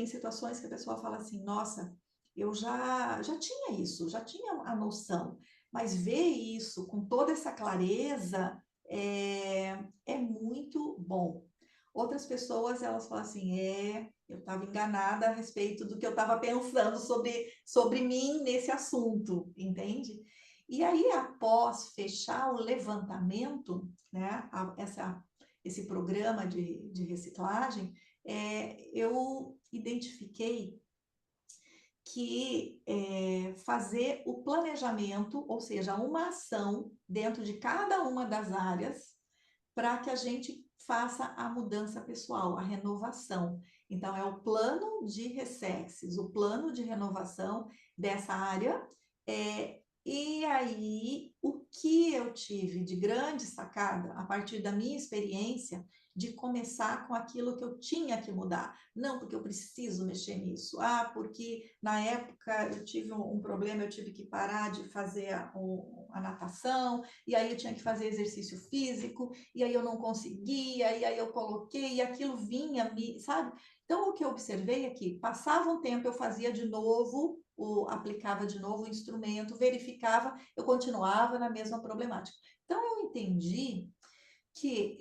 situações que a pessoa fala assim, nossa, eu já tinha isso, já tinha a noção, mas ver isso com toda essa clareza é muito bom. Outras pessoas, elas falam assim, eu estava enganada a respeito do que eu estava pensando sobre mim nesse assunto, entende? E aí, após fechar o levantamento, né, esse programa de reciclagem, eu identifiquei que fazer o planejamento, ou seja, uma ação dentro de cada uma das áreas, para que a gente faça a mudança pessoal, a renovação. Então, é o plano de Ressexes, o plano de renovação dessa área. E aí, o que eu tive de grande sacada, a partir da minha experiência, de começar com aquilo que eu tinha que mudar. Não porque eu preciso mexer nisso. Porque na época eu tive um problema, eu tive que parar de fazer a natação, e aí eu tinha que fazer exercício físico, e aí eu não conseguia, e aí eu coloquei, e aquilo vinha, sabe? Então, o que eu observei é que passava um tempo, eu fazia de novo, aplicava de novo o instrumento, verificava, eu continuava na mesma problemática. Então, eu entendi que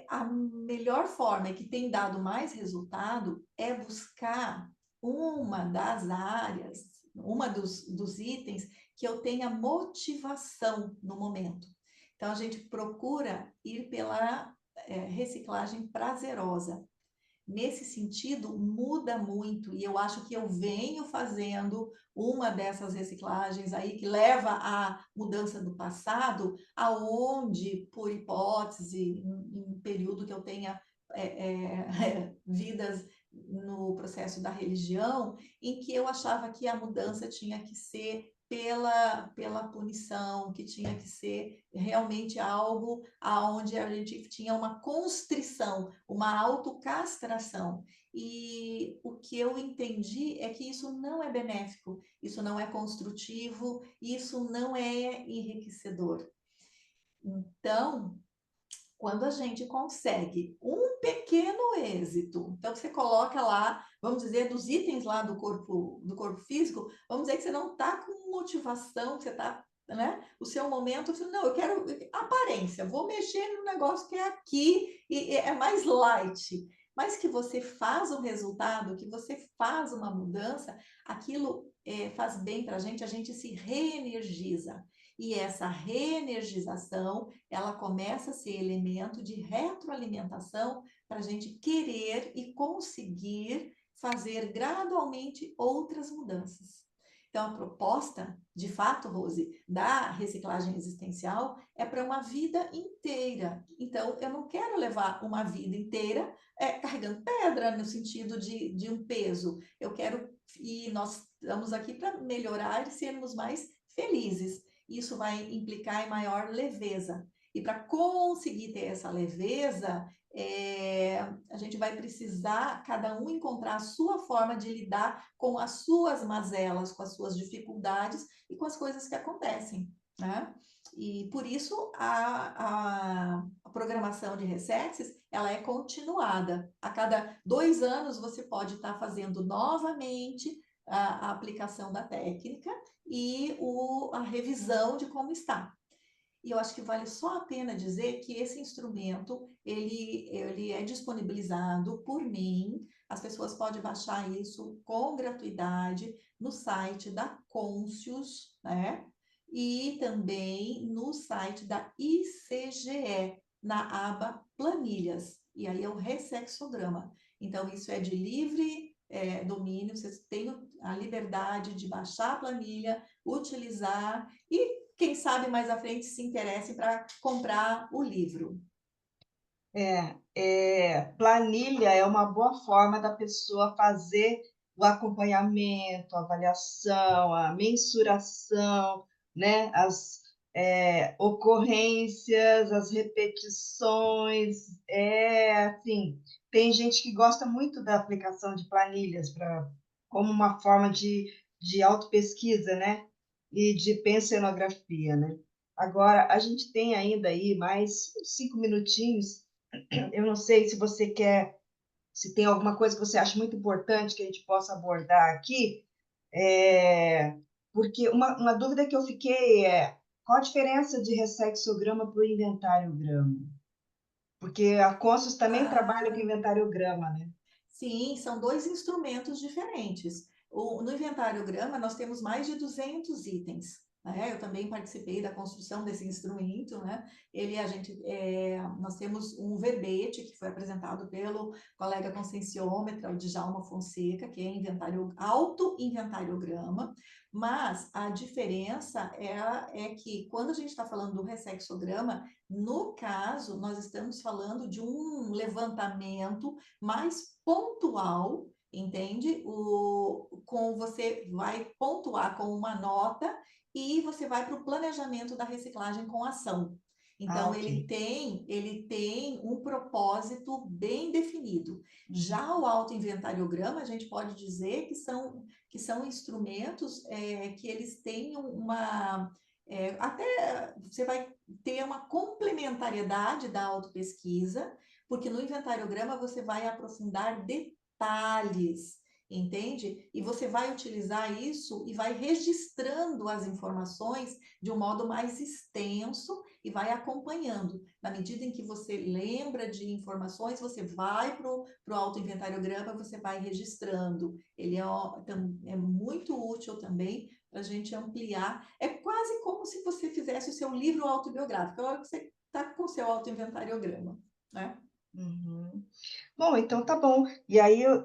a melhor forma e que tem dado mais resultado é buscar uma das áreas, dos itens que eu tenha motivação no momento. Então, a gente procura ir pela reciclagem prazerosa. Nesse sentido, muda muito, e eu acho que eu venho fazendo uma dessas reciclagens aí que leva à mudança do passado, aonde, por hipótese, em período que eu tenha vidas no processo da religião, em que eu achava que a mudança tinha que ser pela punição, que tinha que ser realmente algo aonde a gente tinha uma constrição, uma autocastração. E o que eu entendi é que isso não é benéfico, isso não é construtivo, isso não é enriquecedor. Então, quando a gente consegue um pequeno êxito, então você coloca lá, vamos dizer, dos itens lá do corpo físico, vamos dizer que você não está com motivação, que você está, né? O seu momento, você, não, eu quero aparência, vou mexer no negócio que é aqui e é mais light. Mas que você faz um resultado, que você faz uma mudança, aquilo faz bem para a gente se reenergiza. E essa reenergização, ela começa a ser elemento de retroalimentação para a gente querer e conseguir fazer gradualmente outras mudanças. Então, a proposta, de fato, Rose, da reciclagem existencial é para uma vida inteira. Então, eu não quero levar uma vida inteira carregando pedra no sentido de um peso. Eu quero, e nós estamos aqui para melhorar e sermos mais felizes. Isso vai implicar em maior leveza. E para conseguir ter essa leveza, a gente vai precisar, cada um, encontrar a sua forma de lidar com as suas mazelas, com as suas dificuldades e com as coisas que acontecem, né? E por isso a programação de Ressexes, ela é continuada. A cada 2 anos você pode estar fazendo novamente a aplicação da técnica e a revisão de como está. E eu acho que vale só a pena dizer que esse instrumento, ele é disponibilizado por mim, as pessoas podem baixar isso com gratuidade no site da Conscius, né? E também no site da ICGE, na aba Planilhas, e aí é o ressexograma. Então, isso é de livre domínio, vocês têm a liberdade de baixar a planilha, utilizar e, quem sabe, mais à frente se interessem para comprar o livro. Planilha é uma boa forma da pessoa fazer o acompanhamento, a avaliação, a mensuração, né? As ocorrências, as repetições. Assim, tem gente que gosta muito da aplicação de planilhas como uma forma de autopesquisa, né? E de pensionografia, né? Agora, a gente tem ainda aí mais 5 minutinhos. Eu não sei se você quer, se tem alguma coisa que você acha muito importante que a gente possa abordar aqui, porque uma dúvida que eu fiquei é qual a diferença de ressexograma para o inventariograma? Porque a Consus também trabalha com inventariograma, né? Sim, são 2 instrumentos diferentes. No inventariograma, nós temos mais de 200 itens. né? Eu também participei da construção desse instrumento, né? Nós temos um verbete que foi apresentado pelo colega conscienciômetra, o Djalma Fonseca, que é auto-inventariograma, mas a diferença é que quando a gente está falando do ressexograma, no caso, nós estamos falando de um levantamento mais pontual, entende? Você vai pontuar com uma nota e você vai para o planejamento da reciclagem com ação. Ah, Então, ok. ele tem um propósito bem definido. Uhum. Já o autoinventariograma, a gente pode dizer que são instrumentos que eles têm uma... até você vai ter uma complementariedade da autopesquisa, porque no inventariograma você vai aprofundar detalhes, entende? E você vai utilizar isso e vai registrando as informações de um modo mais extenso e vai acompanhando. Na medida em que você lembra de informações, você vai para o autoinventariograma, você vai registrando. Ele é muito útil também para a gente ampliar. É quase como se você fizesse o seu livro autobiográfico. Agora você está com o seu autoinventariograma, né? Uhum. Bom, então tá bom. E aí eu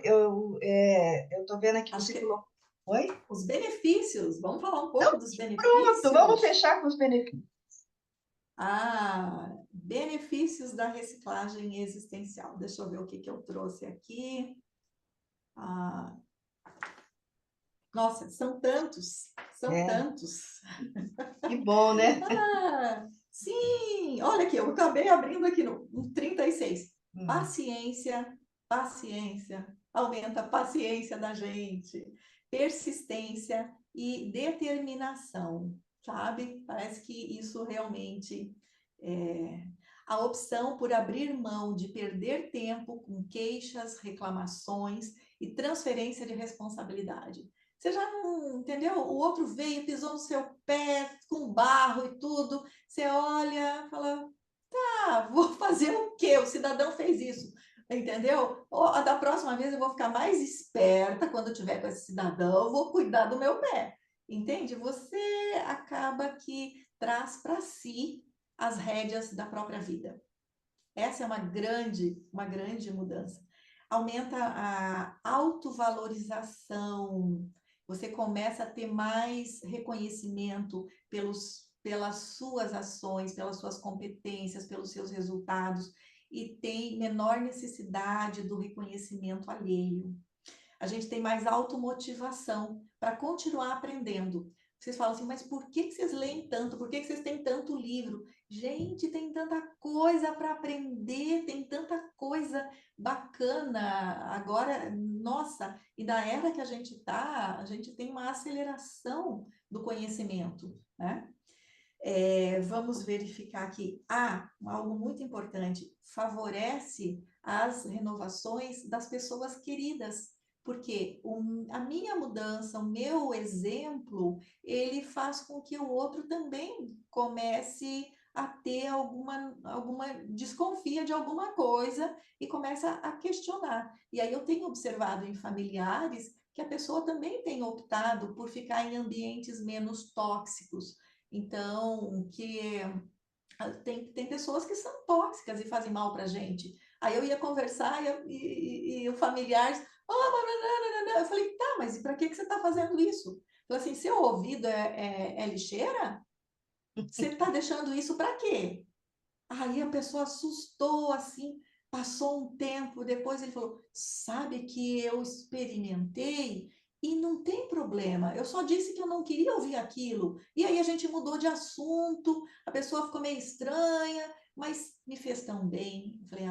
tô vendo aqui, Acho você que colocou. Oi? os benefícios, vamos falar um Então, pouco dos pronto, vamos benefícios? fechar com os benefícios. Ah, benefícios da reciclagem existencial. Deixa eu ver o que eu trouxe aqui. Ah, nossa, são tantos, são É, tantos. que bom, né? Ah, sim, olha aqui, eu acabei abrindo aqui no 36. Hum. Paciência, paciência, aumenta a paciência da gente. Persistência e determinação, sabe? Parece que isso realmente é a opção por abrir mão de perder tempo com queixas, reclamações e transferência de responsabilidade. Você já não entendeu? O outro veio, pisou no seu pé com barro e tudo. Você olha, fala, tá, vou fazer o quê? O cidadão fez isso, entendeu? Da próxima vez eu vou ficar mais esperta quando eu tiver com esse cidadão, eu vou cuidar do meu pé, entende? Você acaba que traz para si as rédeas da própria vida. Essa é uma grande mudança. Aumenta a autovalorização. Você começa a ter mais reconhecimento pelas suas ações, pelas suas competências, pelos seus resultados, e tem menor necessidade do reconhecimento alheio. A gente tem mais automotivação para continuar aprendendo. Vocês falam assim, mas por que vocês leem tanto? Por que vocês têm tanto livro? Gente, tem tanta coisa para aprender, tem tanta coisa bacana. Agora, nossa, e da era que a gente está, a gente tem uma aceleração do conhecimento, né? Vamos verificar aqui. Algo muito importante, favorece as renovações das pessoas queridas, porque a minha mudança, o meu exemplo, ele faz com que o outro também comece a ter alguma desconfia de alguma coisa e começa a questionar. E aí eu tenho observado em familiares que a pessoa também tem optado por ficar em ambientes menos tóxicos, então, tem pessoas que são tóxicas e fazem mal para a gente. Aí eu ia conversar e o familiar, eu falei, tá, mas e para que você está fazendo isso? Falei assim, seu ouvido é lixeira? Você está deixando isso para quê? Aí a pessoa assustou assim, passou um tempo, depois ele falou: sabe que eu experimentei e não tem problema, eu só disse que eu não queria ouvir aquilo. E aí a gente mudou de assunto, a pessoa ficou meio estranha, mas me fez tão bem. Eu falei: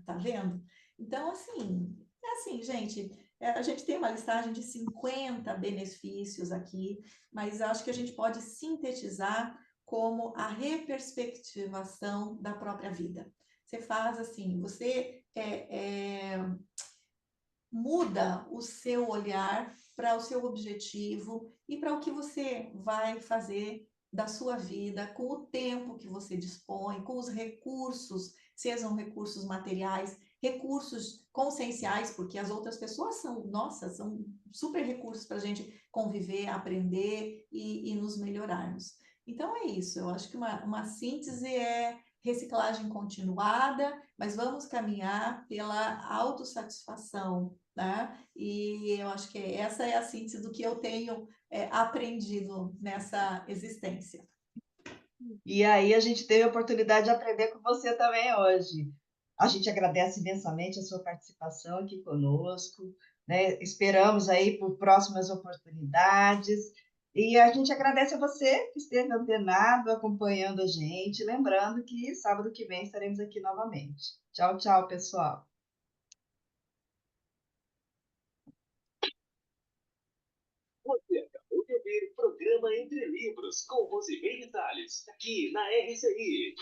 tá vendo? Então, assim, é assim, gente. A gente tem uma listagem de 50 benefícios aqui, mas acho que a gente pode sintetizar como a reperspectivação da própria vida. Você faz assim, você muda o seu olhar para o seu objetivo e para o que você vai fazer da sua vida, com o tempo que você dispõe, com os recursos, sejam recursos materiais recursos conscienciais, porque as outras pessoas são, nossa, são super recursos para a gente conviver, aprender e nos melhorarmos. Então é isso, eu acho que uma síntese é reciclagem continuada, mas vamos caminhar pela autossatisfação, tá? E eu acho que essa é a síntese do que eu tenho aprendido nessa existência. E aí a gente teve a oportunidade de aprender com você também hoje. A gente agradece imensamente a sua participação aqui conosco, né? Esperamos aí por próximas oportunidades. E a gente agradece a você que esteve antenado, acompanhando a gente. Lembrando que sábado que vem estaremos aqui novamente. Tchau, tchau, pessoal. Você acabou de ouvir o programa Entre Livros, com Rosimeire Salles, aqui na RCI.